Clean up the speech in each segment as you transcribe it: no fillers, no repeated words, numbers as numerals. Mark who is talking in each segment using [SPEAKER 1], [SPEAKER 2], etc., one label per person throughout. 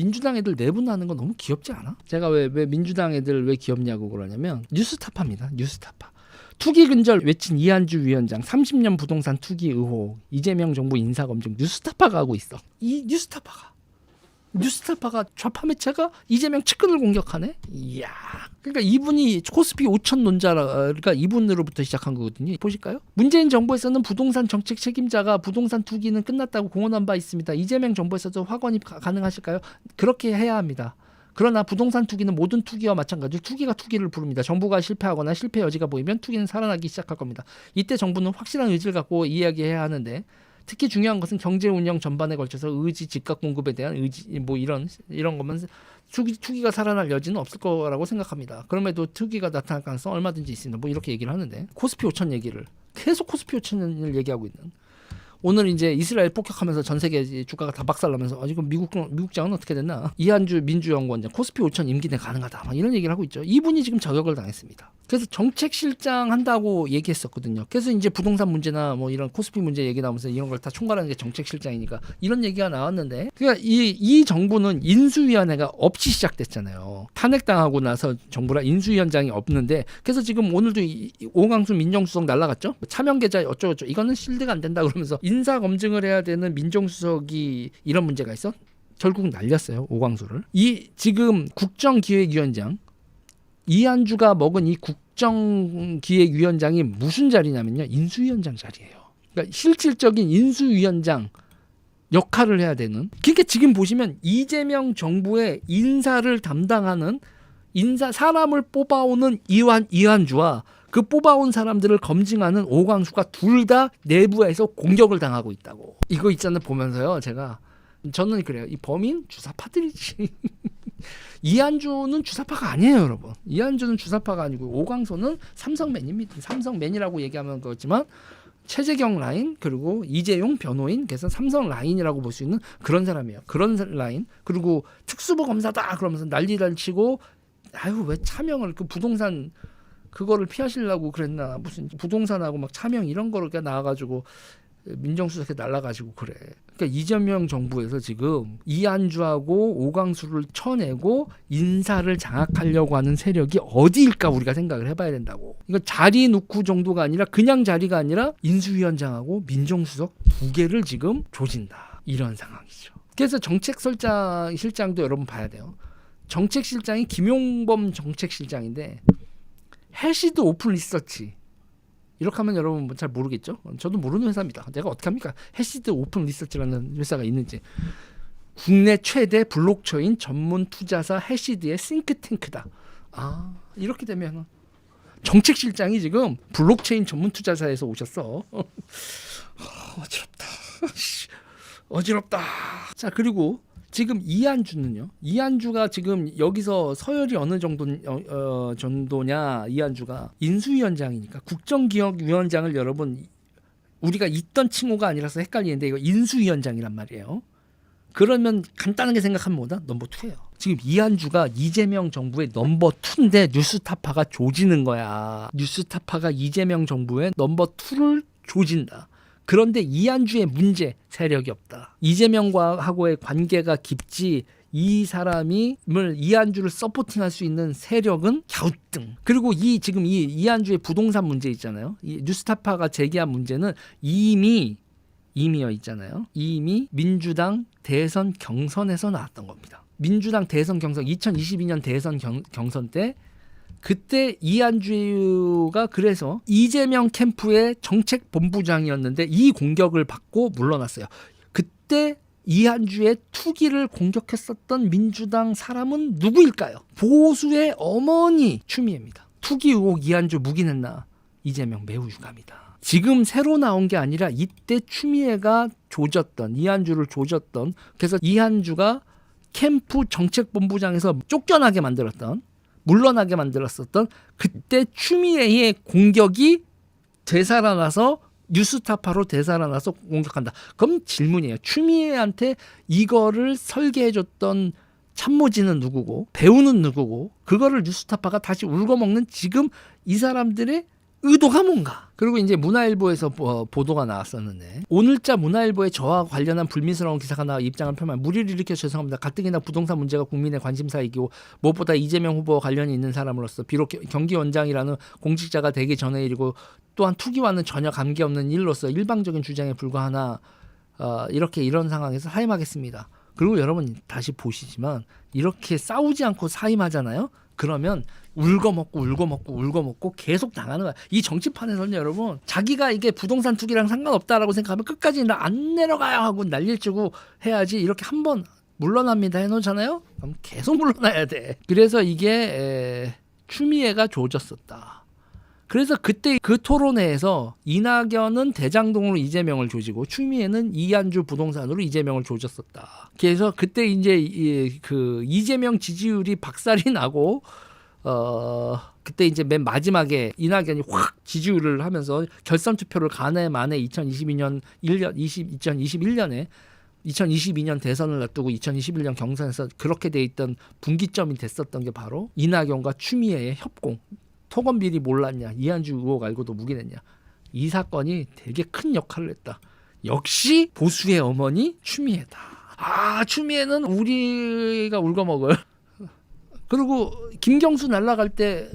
[SPEAKER 1] 민주당 애들 내분하는 건 너무 귀엽지 않아? 제가 왜 민주당 애들 왜 귀엽냐고 그러냐면 뉴스타파입니다. 뉴스타파. 투기 근절 외친 이한주 위원장 30년 부동산 투기 의혹 이재명 정부 인사검증 뉴스타파가 하고 있어. 이 뉴스타파가 좌파 매체가 이재명 측근을 공격하네. 이야. 그러니까 이분이 코스피 5천 논자라, 그러니까 이분으로부터 시작한 거거든요. 보실까요? 문재인 정부에서는 부동산 정책 책임자가 부동산 투기는 끝났다고 공언한 바 있습니다. 이재명 정부에서도 확언이 가능하실까요? 그렇게 해야 합니다. 그러나 부동산 투기는 모든 투기와 마찬가지로 투기가 투기를 부릅니다. 정부가 실패하거나 실패 여지가 보이면 투기는 살아나기 시작할 겁니다. 이때 정부는 확실한 의지를 갖고 이야기해야 하는데 특히 중요한 것은 경제 운영 전반에 걸쳐서 의지, 집값 공급에 대한 의지, 뭐 이런 것만 투기가 살아날 여지는 없을 거라고 생각합니다. 그럼에도 투기가 나타날 가능성 얼마든지 있습니다. 뭐 이렇게 얘기를 하는데 코스피 5천 얘기를 계속 코스피 5천을 얘기하고 있는. 오늘 이제 이스라엘 폭격하면서 전 세계 주가가 다 박살나면서 지금 미국장은 어떻게 됐나? 이한주 민주연구원장 코스피 5천 임기 내 가능하다. 막 이런 얘기를 하고 있죠. 이분이 지금 저격을 당했습니다. 그래서 정책실장 한다고 얘기했었거든요. 그래서 이제 부동산 문제나 뭐 이런 코스피 문제 얘기 나오면서 이런 걸 다 총괄하는 게 정책실장이니까 이런 얘기가 나왔는데, 그러니까 이 정부는 인수위원회가 없이 시작됐잖아요. 탄핵당하고 나서 정부라 인수위원장이 없는데, 그래서 지금 오늘도 오광수 민정수석 날라갔죠. 차명계좌 어쩌고저쩌고 이거는 실드가 안 된다 그러면서 인사 검증을 해야 되는 민정수석이 이런 문제가 있어? 결국 날렸어요. 오광수를. 이 지금 국정기획위원장 이한주가 먹은 이 국정기획위원장이 무슨 자리냐면요, 인수위원장 자리예요. 그러니까 실질적인 인수위원장 역할을 해야 되는. 그러니까 지금 보시면 이재명 정부의 인사를 담당하는 사람을 뽑아오는 이한주와 그 뽑아온 사람들을 검증하는 오광수가 둘 다 내부에서 공격을 당하고 있다고. 이거 있잖아요. 보면서요, 저는 그래요. 이 범인 주사파들이지. 이한주는 주사파가 아니에요, 여러분. 이한주는 주사파가 아니고 오광수는 삼성맨입니다. 삼성맨이라고 얘기하면 그렇지만 최재경 라인 그리고 이재용 변호인, 그래서 삼성 라인이라고 볼 수 있는 그런 사람이에요. 그런 라인. 그리고 특수부 검사다 그러면서 난리를 치고, 아유 왜 차명을 그 부동산 그거를 피하시려고 그랬나, 무슨 부동산하고 막 차명 이런 거를 나와가지고 민정수석에 날라가지고 그래. 그러니까 이재명 정부에서 지금 이한주하고 오광수를 쳐내고 인사를 장악하려고 하는 세력이 어디일까 우리가 생각을 해봐야 된다고. 이거 자리 놓고 정도가 아니라 그냥 자리가 아니라 인수위원장하고 민정수석 두 개를 지금 조진다. 이런 상황이죠. 그래서 정책실장도 여러분 봐야 돼요. 정책실장이 김용범 정책실장인데 해시드 오픈 리서치 이렇게 하면 여러분 잘 모르겠죠? 저도 모르는 회사입니다. 내가 어떻게 합니까? 해시드 오픈 리서치라는 회사가 있는지. 국내 최대 블록체인 전문 투자사 해시드의 싱크탱크다. 이렇게 되면 정책실장이 지금 블록체인 전문 투자사에서 오셨어. 어지럽다. 자, 그리고 지금 이한주가 지금 여기서 서열이 어느 정도냐, 이한주가 인수위원장이니까. 국정기획위원장을 여러분 우리가 있던 칭호가 아니라서 헷갈리는데 이거 인수위원장이란 말이에요. 그러면 간단하게 생각하면 뭐다? 넘버 2예요. 지금 이한주가 이재명 정부의 넘버 2인데 뉴스타파가 조지는 거야. 뉴스타파가 이재명 정부의 넘버 2를 조진다. 그런데 이한주의 문제, 세력이 없다. 이재명하고의 관계가 깊지, 이 사람을 이한주를 서포팅할 수 있는 세력은 갸우뚱. 그리고 지금 이한주의 부동산 문제 있잖아요. 이 뉴스타파가 제기한 문제는 이미 있잖아요. 이미 민주당 대선 경선에서 나왔던 겁니다. 민주당 대선 경선 2022년 대선 경선 때 그때 이한주가 그래서 이재명 캠프의 정책본부장이었는데 이 공격을 받고 물러났어요. 그때 이한주의 투기를 공격했었던 민주당 사람은 누구일까요? 보수의 어머니 추미애입니다. 투기 의혹 이한주 묵인했나? 이재명 매우 유감이다. 지금 새로 나온 게 아니라 이때 추미애가 이한주를 조졌던, 그래서 이한주가 캠프 정책본부장에서 쫓겨나게 물러나게 만들었었던 그때 추미애의 공격이 되살아나서 뉴스타파로 되살아나서 공격한다. 그럼 질문이에요. 추미애한테 이거를 설계해줬던 참모진은 누구고 배우는 누구고 그거를 뉴스타파가 다시 울고먹는 지금 이 사람들의 의도가 뭔가. 그리고 이제 문화일보에서 보도가 나왔었는데 오늘자 문화일보에 저와 관련한 불미스러운 기사가 나와 입장을 표명 무리를 일으켜 죄송합니다. 가뜩이나 부동산 문제가 국민의 관심사이고 무엇보다 이재명 후보와 관련이 있는 사람으로서 비록 경기원장이라는 공직자가 되기 전의 일이고 또한 투기와는 전혀 관계없는 일로서 일방적인 주장에 불과하나 이렇게 이런 상황에서 사임하겠습니다. 그리고 여러분 다시 보시지만 이렇게 싸우지 않고 사임하잖아요. 그러면 울고먹고 계속 당하는 거야. 이 정치판에서는 여러분 자기가 이게 부동산 투기랑 상관없다라고 생각하면 끝까지 안 내려가요 하고 난리를 치고 해야지. 이렇게 한번 물러납니다 해놓잖아요. 그럼 계속 물러나야 돼. 그래서 이게 추미애가 조졌었다. 그래서 그때 그 토론회에서 이낙연은 대장동으로 이재명을 조지고 추미애는 이한주 부동산으로 이재명을 조졌었다. 그래서 그때 이제 그 이재명 지지율이 박살이 나고 그때 이제 맨 마지막에 이낙연이 확 지지율을 하면서 결선 투표를 간에 만에 2022년 2022년 대선을 앞두고 2021년 경선에서 그렇게 돼 있던 분기점이 됐었던 게 바로 이낙연과 추미애의 협공. 토건비리 몰랐냐, 이한주 의혹 알고도 묵인했냐. 이 사건이 되게 큰 역할을 했다. 역시 보수의 어머니 추미애다. 추미애는 우리가 울거먹을. 그리고 김경수 날아갈 때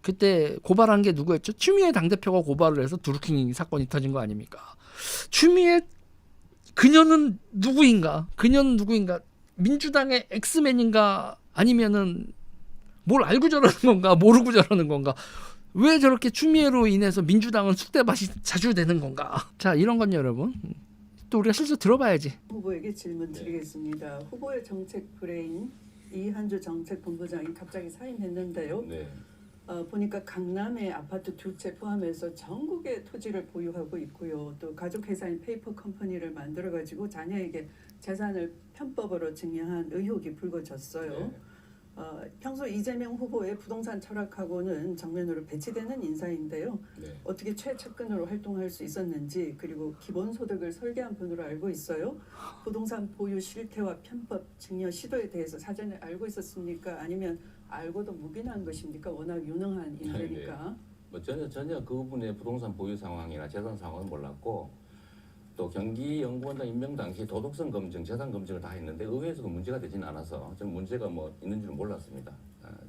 [SPEAKER 1] 그때 고발한 게 누구였죠? 추미애 당대표가 고발을 해서 드루킹 사건이 터진 거 아닙니까? 추미애 그녀는 누구인가? 민주당의 엑스맨인가? 아니면은 뭘 알고 저러는 건가? 모르고 저러는 건가? 왜 저렇게 추미애로 인해서 민주당은 쑥대밭이 자주 되는 건가? 자, 이런 건 여러분 또 우리가 실수 들어봐야지.
[SPEAKER 2] 후보에게 질문 드리겠습니다. 후보의 정책 브레인 이한주 정책본부장이 갑자기 사임했는데요.
[SPEAKER 3] 네.
[SPEAKER 2] 보니까 강남의 아파트 2채 포함해서 전국의 토지를 보유하고 있고요. 또 가족회사인 페이퍼 컴퍼니를 만들어가지고 자녀에게 재산을 편법으로 증여한 의혹이 불거졌어요.
[SPEAKER 3] 네.
[SPEAKER 2] 평소 이재명 후보의 부동산 철학하고는 정면으로 배치되는 인사인데요.
[SPEAKER 3] 네.
[SPEAKER 2] 어떻게 최측근으로 활동할 수 있었는지, 그리고 기본소득을 설계한 분으로 알고 있어요. 부동산 보유 실태와 편법 증여 시도에 대해서 사전에 알고 있었습니까? 아니면 알고도 묵인한 것입니까? 워낙 유능한 인물이니까.
[SPEAKER 3] 뭐 전혀 그 부분의 부동산 보유 상황이나 재산 상황은 몰랐고, 또 경기연구원장 임명 당시 도덕성 검증, 재산 검증을 다 했는데 의회에서도 문제가 되지는 않아서 저는 문제가 뭐 있는 줄은 몰랐습니다.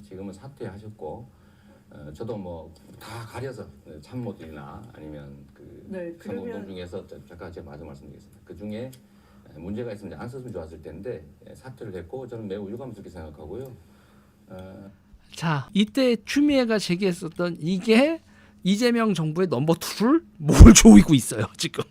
[SPEAKER 3] 지금은 사퇴하셨고, 저도 뭐 다 가려서 참모들이나 아니면 그 참모동 중에서 잠깐 제가 마저 말씀드리겠습니다. 그 중에 문제가 있으면 안 썼으면 좋았을 텐데 사퇴를 했고 저는 매우 유감스럽게 생각하고요.
[SPEAKER 1] 자, 이때 추미애가 제기했었던 이게 이재명 정부의 넘버 2를 뭘 조이고 있어요 지금.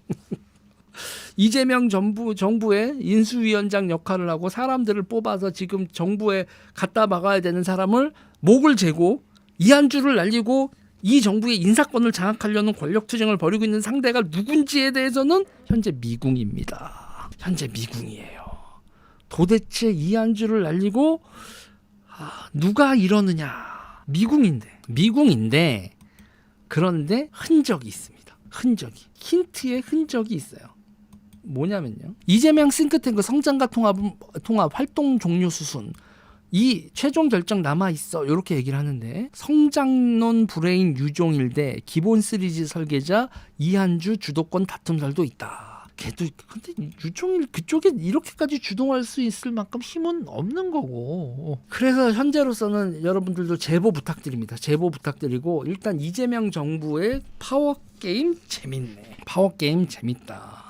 [SPEAKER 1] 이재명 정부의 인수위원장 역할을 하고 사람들을 뽑아서 지금 정부에 갖다 박아야 되는 사람을 목을 재고 이한주를 날리고 이 정부의 인사권을 장악하려는 권력투쟁을 벌이고 있는 상대가 누군지에 대해서는 현재 미궁입니다. 현재 미궁이에요. 도대체 이한주를 날리고 누가 이러느냐. 미궁인데 그런데 흔적이 있습니다. 힌트의 흔적이 있어요. 뭐냐면요. 이재명 싱크탱크 성장과 통합 활동 종료 수순 이 최종 결정 남아 있어 이렇게 얘기를 하는데 성장론 브레인 유종일 대 기본 시리즈 설계자 이한주 주도권 다툼설도 있다. 걔도 근데 유종일 그쪽에 이렇게까지 주동할 수 있을 만큼 힘은 없는 거고. 그래서 현재로서는 여러분들도 제보 부탁드립니다. 제보 부탁드리고 일단 이재명 정부의 파워게임 재밌네. 파워게임 재밌다.